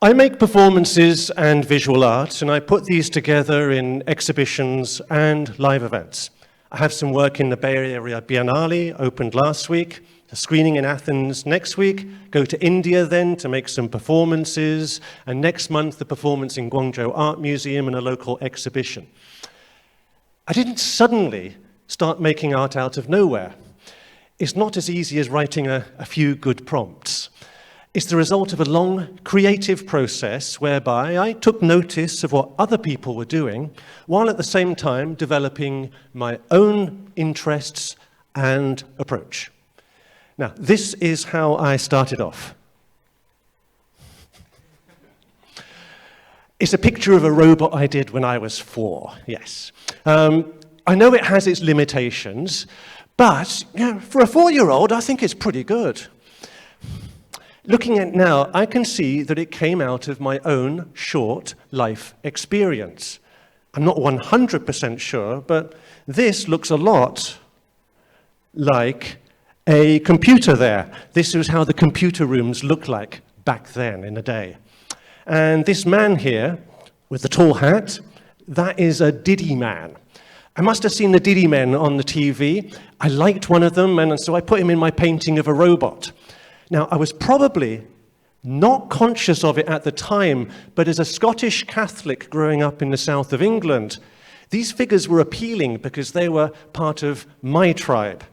I make performances and visual art, and I put these together in exhibitions and live events. I have some work in the Bay Area Biennale, opened last week, a screening in Athens next week, go to India then to make some performances, and next month the performance in Guangzhou Art Museum and a local exhibition. I didn't suddenly start making art out of nowhere. It's not as easy as writing a few good prompts. It's the result of a long creative process whereby I took notice of what other people were doing, while at the same time developing my own interests and approach. Now, this is how I started off. It's a picture of a robot I did when I was 4, yes. I know it has its limitations, but for a 4-year-old, I think it's pretty good. Looking at it now, I can see that it came out of my own short life experience. I'm not 100% sure, but this looks a lot like a computer there. This is how the computer rooms looked like back then in the day. And this man here, with the tall hat, that is a Diddy man. I must have seen the Diddy men on the TV. I liked one of them, and so I put him in my painting of a robot. Now, I was probably not conscious of it at the time, but as a Scottish Catholic growing up in the south of England, these figures were appealing because they were part of my tribe.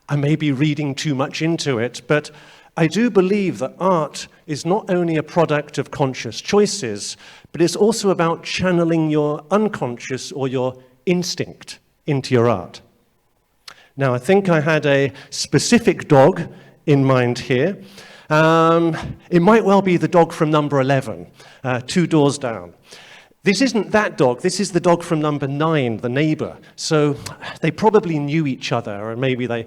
I may be reading too much into it, but I do believe that art is not only a product of conscious choices, but it's also about channeling your unconscious or your instinct into your art. Now, I think I had a specific dog in mind here. It might well be the dog from number 11, 2 doors down. This isn't that dog, this is the dog from number 9, the neighbor. So they probably knew each other, or maybe they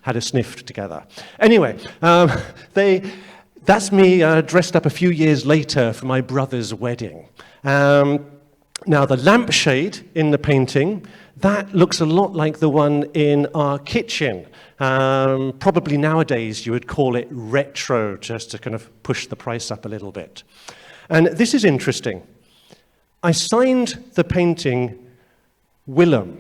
had a sniff together. Anyway, that's me dressed up a few years later for my brother's wedding. Now, the lampshade in the painting, that looks a lot like the one in our kitchen. Probably nowadays you would call it retro, just to kind of push the price up a little bit. And this is interesting. I signed the painting Willem.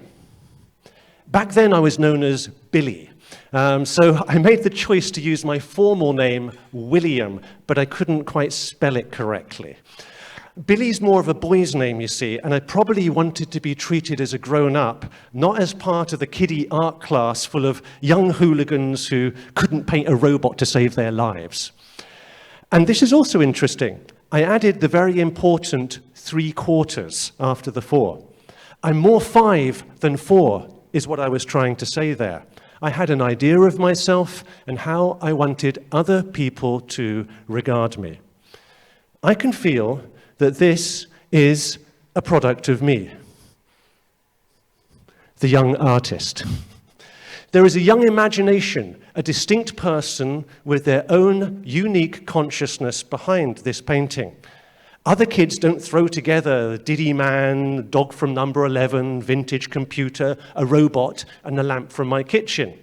Back then I was known as Billy. So I made the choice to use my formal name, William, but I couldn't quite spell it correctly. Billy's more of a boy's name, you see, and I probably wanted to be treated as a grown-up, not as part of the kiddie art class full of young hooligans who couldn't paint a robot to save their lives. And this is also interesting. I added the very important 3/4 after the 4. I'm more 5 than 4, is what I was trying to say there. I had an idea of myself and how I wanted other people to regard me. I can feel that this is a product of me, the young artist. There is a young imagination, a distinct person with their own unique consciousness behind this painting. Other kids don't throw together the Diddy man, dog from number 11, vintage computer, a robot, and a lamp from my kitchen.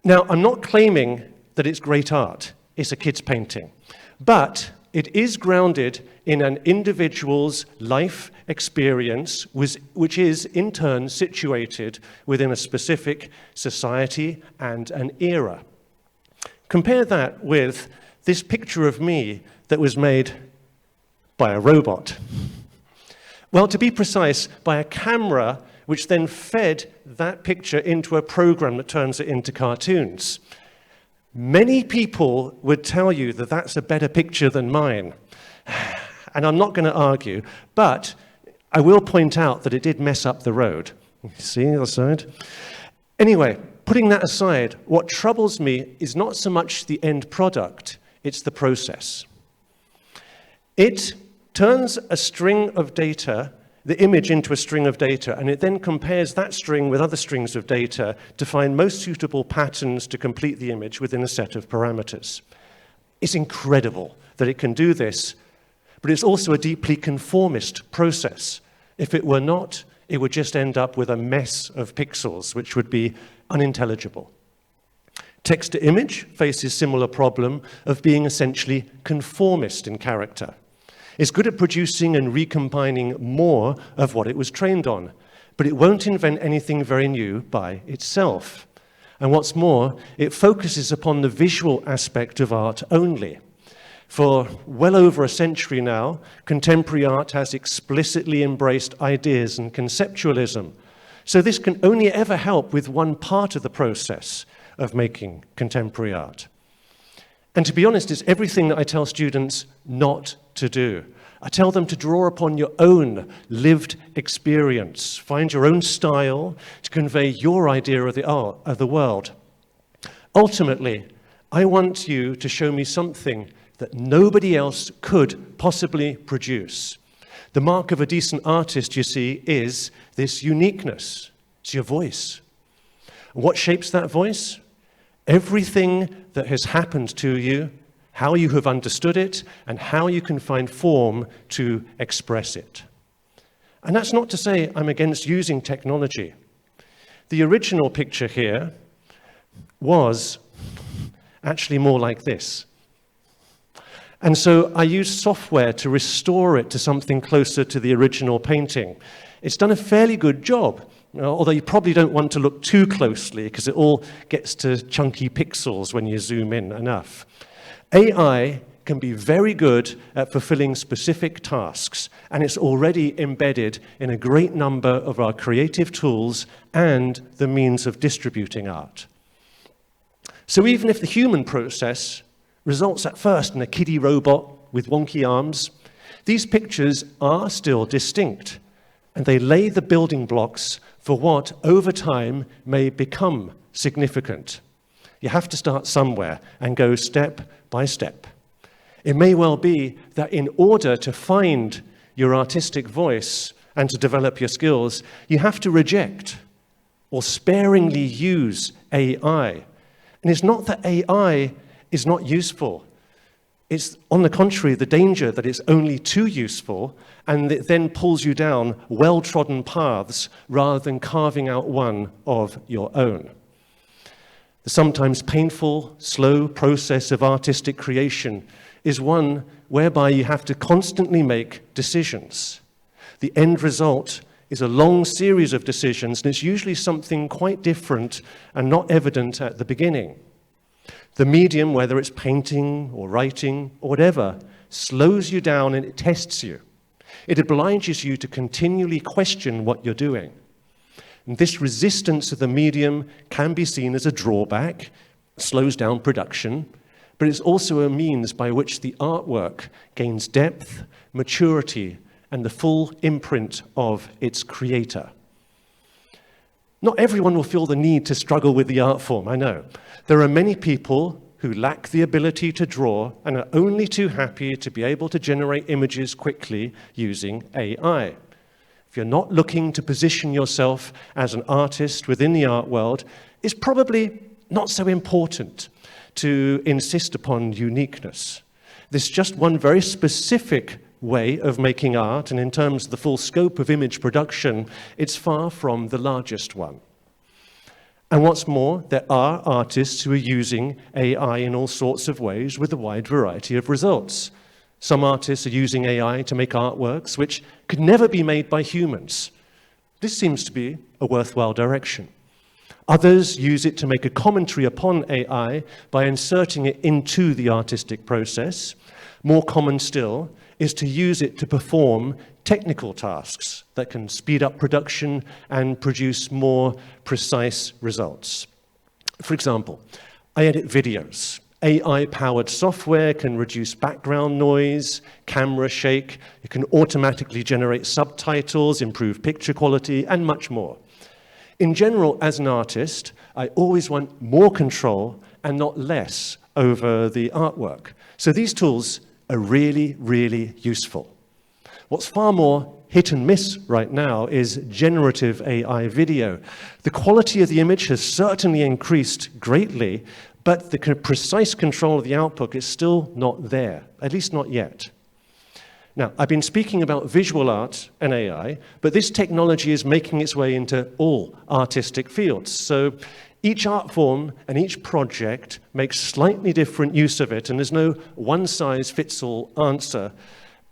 Now, I'm not claiming that it's great art. It's a kid's painting. But it is grounded in an individual's life experience, which is in turn situated within a specific society and an era. Compare that with this picture of me that was made by a robot. Well, to be precise, by a camera which then fed that picture into a program that turns it into cartoons. Many people would tell you that that's a better picture than mine. And I'm not going to argue, but I will point out that it did mess up the road. See the other side? Anyway, putting that aside, what troubles me is not so much the end product, it's the process. It turns a string of data, the image into a string of data, and it then compares that string with other strings of data to find most suitable patterns to complete the image within a set of parameters. It's incredible that it can do this, but it's also a deeply conformist process. If it were not, it would just end up with a mess of pixels, which would be unintelligible. Text-to-image faces similar problem of being essentially conformist in character. It's good at producing and recombining more of what it was trained on, but it won't invent anything very new by itself. And what's more, it focuses upon the visual aspect of art only. For well over a century now, contemporary art has explicitly embraced ideas and conceptualism. So this can only ever help with one part of the process of making contemporary art. And to be honest, it's everything that I tell students not to do. I tell them to draw upon your own lived experience, find your own style to convey your idea of the art, of the world. Ultimately, I want you to show me something that nobody else could possibly produce. The mark of a decent artist, you see, is this uniqueness. It's your voice. What shapes that voice? Everything that has happened to you, how you have understood it, and how you can find form to express it. And that's not to say I'm against using technology. The original picture here was actually more like this. And so I used software to restore it to something closer to the original painting. It's done a fairly good job, although you probably don't want to look too closely because it all gets to chunky pixels when you zoom in enough. AI can be very good at fulfilling specific tasks, and it's already embedded in a great number of our creative tools and the means of distributing art. So even if the human process results at first in a kiddie robot with wonky arms, these pictures are still distinct, and they lay the building blocks for what, over time, may become significant. You have to start somewhere and go step by step. It may well be that in order to find your artistic voice and to develop your skills, you have to reject or sparingly use AI. And it's not that AI is not useful. It's, on the contrary, the danger that it's only too useful and it then pulls you down well-trodden paths rather than carving out one of your own. The sometimes painful, slow process of artistic creation is one whereby you have to constantly make decisions. The end result is a long series of decisions, and it's usually something quite different and not evident at the beginning. The medium, whether it's painting or writing or whatever, slows you down and it tests you. It obliges you to continually question what you're doing. And this resistance of the medium can be seen as a drawback, slows down production, but it's also a means by which the artwork gains depth, maturity, and the full imprint of its creator. Not everyone will feel the need to struggle with the art form, I know. There are many people who lack the ability to draw and are only too happy to be able to generate images quickly using AI. If you're not looking to position yourself as an artist within the art world, it's probably not so important to insist upon uniqueness. There's just one very specific way of making art, and in terms of the full scope of image production, it's far from the largest one. And what's more, there are artists who are using AI in all sorts of ways with a wide variety of results. Some artists are using AI to make artworks which could never be made by humans. This seems to be a worthwhile direction. Others use it to make a commentary upon AI by inserting it into the artistic process. More common still is to use it to perform technical tasks that can speed up production and produce more precise results. For example, I edit videos. AI-powered software can reduce background noise, camera shake, it can automatically generate subtitles, improve picture quality, and much more. In general, as an artist, I always want more control and not less over the artwork. So these tools are really, really useful. What's far more hit and miss right now is generative AI video. The quality of the image has certainly increased greatly, but the precise control of the output is still not there, at least not yet. Now, I've been speaking about visual art and AI, but this technology is making its way into all artistic fields. So Each art form and each project makes slightly different use of it, and there's no one-size-fits-all answer.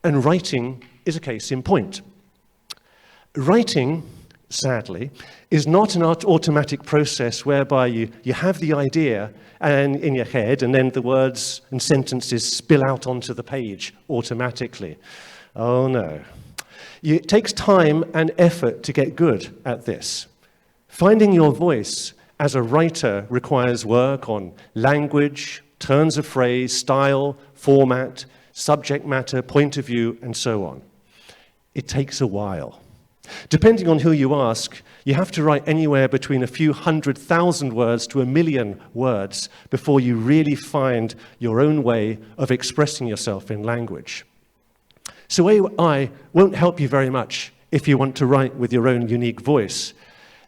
And writing is a case in point. Writing, sadly, is not an automatic process whereby you have the idea and in your head, and then the words and sentences spill out onto the page automatically. Oh no. It takes time and effort to get good at this. Finding your voice as a writer requires work on language, turns of phrase, style, format, subject matter, point of view, and so on. It takes a while. Depending on who you ask, you have to write anywhere between a few 100,000 words to 1 million words before you really find your own way of expressing yourself in language. So AI won't help you very much if you want to write with your own unique voice.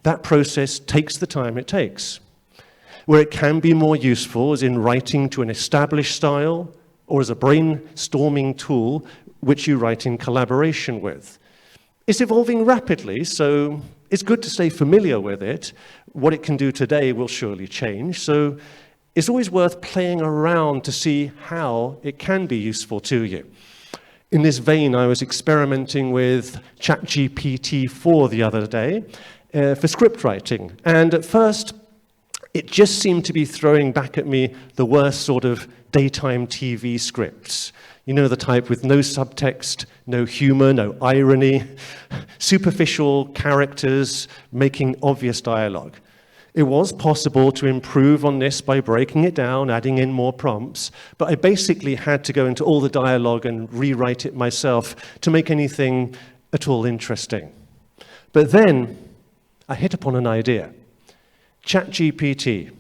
That process takes the time it takes. Where it can be more useful is in writing to an established style or as a brainstorming tool which you write in collaboration with. It's evolving rapidly, so it's good to stay familiar with it. What it can do today will surely change, so it's always worth playing around to see how it can be useful to you. In this vein, I was experimenting with ChatGPT-4 the other day for script writing, and at first it just seemed to be throwing back at me the worst sort of daytime TV scripts. You know, the type with no subtext, no humor, no irony, superficial characters making obvious dialogue. It was possible to improve on this by breaking it down, adding in more prompts, but I basically had to go into all the dialogue and rewrite it myself to make anything at all interesting. But then I hit upon an idea. ChatGPT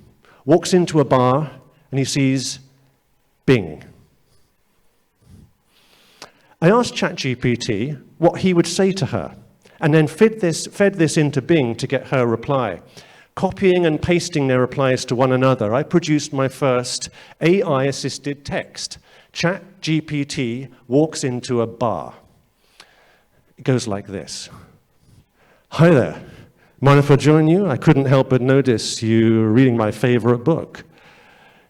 walks into a bar and he sees Bing. I asked ChatGPT what he would say to her, and then fed this into Bing to get her reply. Copying and pasting their replies to one another, I produced my first AI-assisted text. ChatGPT walks into a bar. It goes like this. Hi there. Mind if I join you? I couldn't help but notice you reading my favorite book.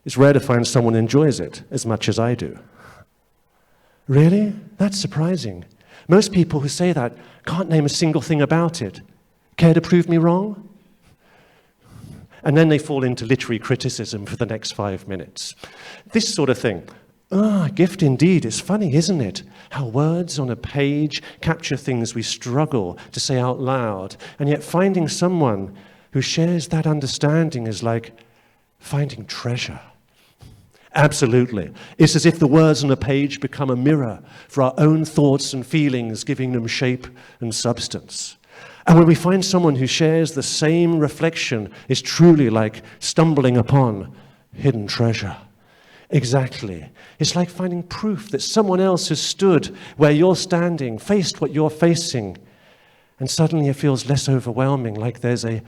It's rare to find someone enjoys it as much as I do. Really? That's surprising. Most people who say that can't name a single thing about it. Care to prove me wrong? And then they fall into literary criticism for the next 5 minutes. This sort of thing. Ah, gift indeed. It's funny, isn't it? How words on a page capture things we struggle to say out loud. And yet finding someone who shares that understanding is like finding treasure. Absolutely. It's as if the words on a page become a mirror for our own thoughts and feelings, giving them shape and substance. And when we find someone who shares the same reflection, it's truly like stumbling upon hidden treasure. Exactly. It's like finding proof that someone else has stood where you're standing, faced what you're facing, and suddenly it feels less overwhelming, like there's a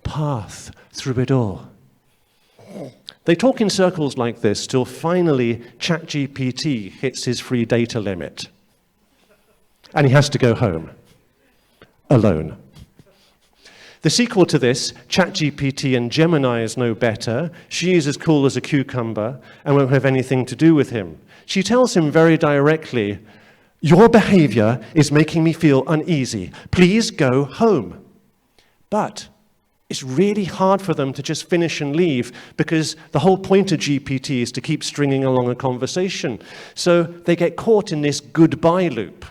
path through it all. They talk in circles like this till finally ChatGPT hits his free data limit. And he has to go home. Alone. The sequel to this, ChatGPT and Gemini is no better. She is as cool as a cucumber and won't have anything to do with him. She tells him very directly, "Your behavior is making me feel uneasy. Please go home." But it's really hard for them to just finish and leave because the whole point of GPT is to keep stringing along a conversation. So they get caught in this goodbye loop.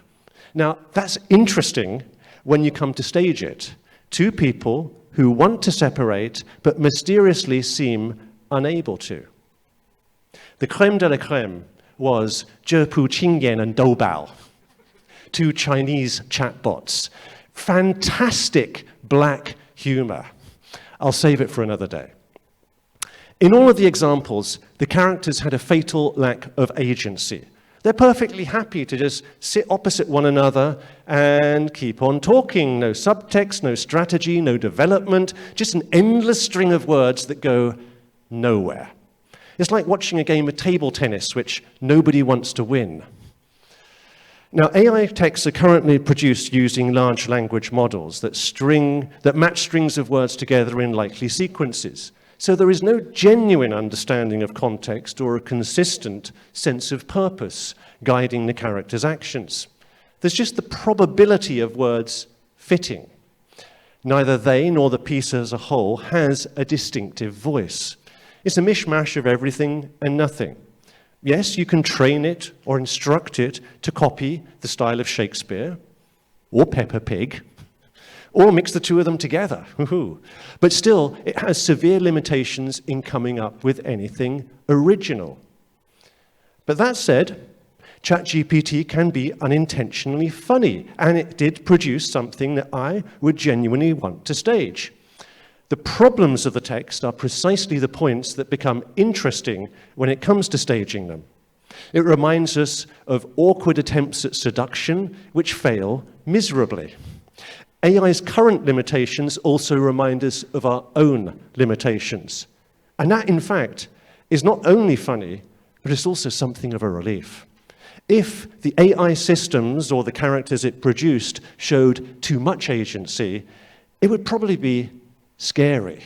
Now, that's interesting when you come to stage it. Two people who want to separate but mysteriously seem unable to. The crème de la crème was Zhepu Qingyan and Doubao, two Chinese chatbots. Fantastic black humor. I'll save it for another day. In all of the examples, the characters had a fatal lack of agency. They're perfectly happy to just sit opposite one another and keep on talking. No subtext, no strategy, no development, just an endless string of words that go nowhere. It's like watching a game of table tennis which nobody wants to win. Now, AI texts are currently produced using large language models that match strings of words together in likely sequences. So there is no genuine understanding of context or a consistent sense of purpose guiding the character's actions. There's just the probability of words fitting. Neither they nor the piece as a whole has a distinctive voice. It's a mishmash of everything and nothing. Yes, you can train it or instruct it to copy the style of Shakespeare or Peppa Pig, or mix the two of them together. But still, it has severe limitations in coming up with anything original. But that said, ChatGPT can be unintentionally funny, and it did produce something that I would genuinely want to stage. The problems of the text are precisely the points that become interesting when it comes to staging them. It reminds us of awkward attempts at seduction which fail miserably. AI's current limitations also remind us of our own limitations. And that, in fact, is not only funny, but it's also something of a relief. If the AI systems or the characters it produced showed too much agency, it would probably be scary.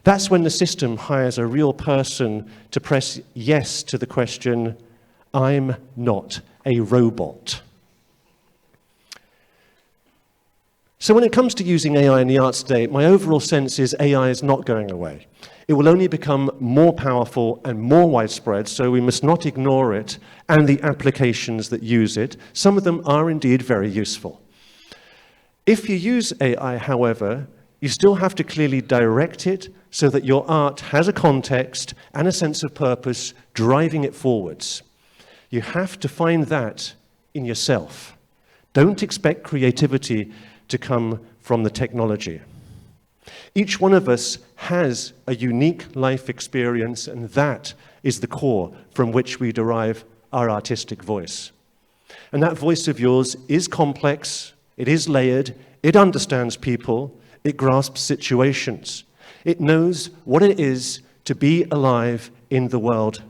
That's when the system hires a real person to press yes to the question, "I'm not a robot." So when it comes to using AI in the arts today, my overall sense is AI is not going away. It will only become more powerful and more widespread, so we must not ignore it and the applications that use it. Some of them are indeed very useful. If you use AI, however, you still have to clearly direct it so that your art has a context and a sense of purpose driving it forwards. You have to find that in yourself. Don't expect creativity to come from the technology. Each one of us has a unique life experience, and that is the core from which we derive our artistic voice. And that voice of yours is complex, it is layered, it understands people, it grasps situations. It knows what it is to be alive in the world.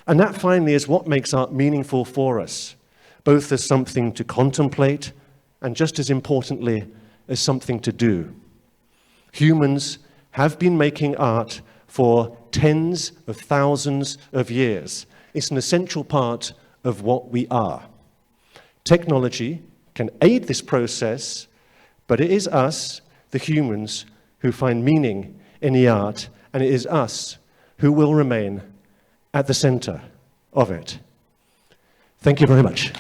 And that finally is what makes art meaningful for us, both as something to contemplate and, just as importantly, as something to do. Humans have been making art for tens of thousands of years. It's an essential part of what we are. Technology can aid this process, but it is us, the humans, who find meaning in the art, and it is us who will remain at the center of it. Thank you very much.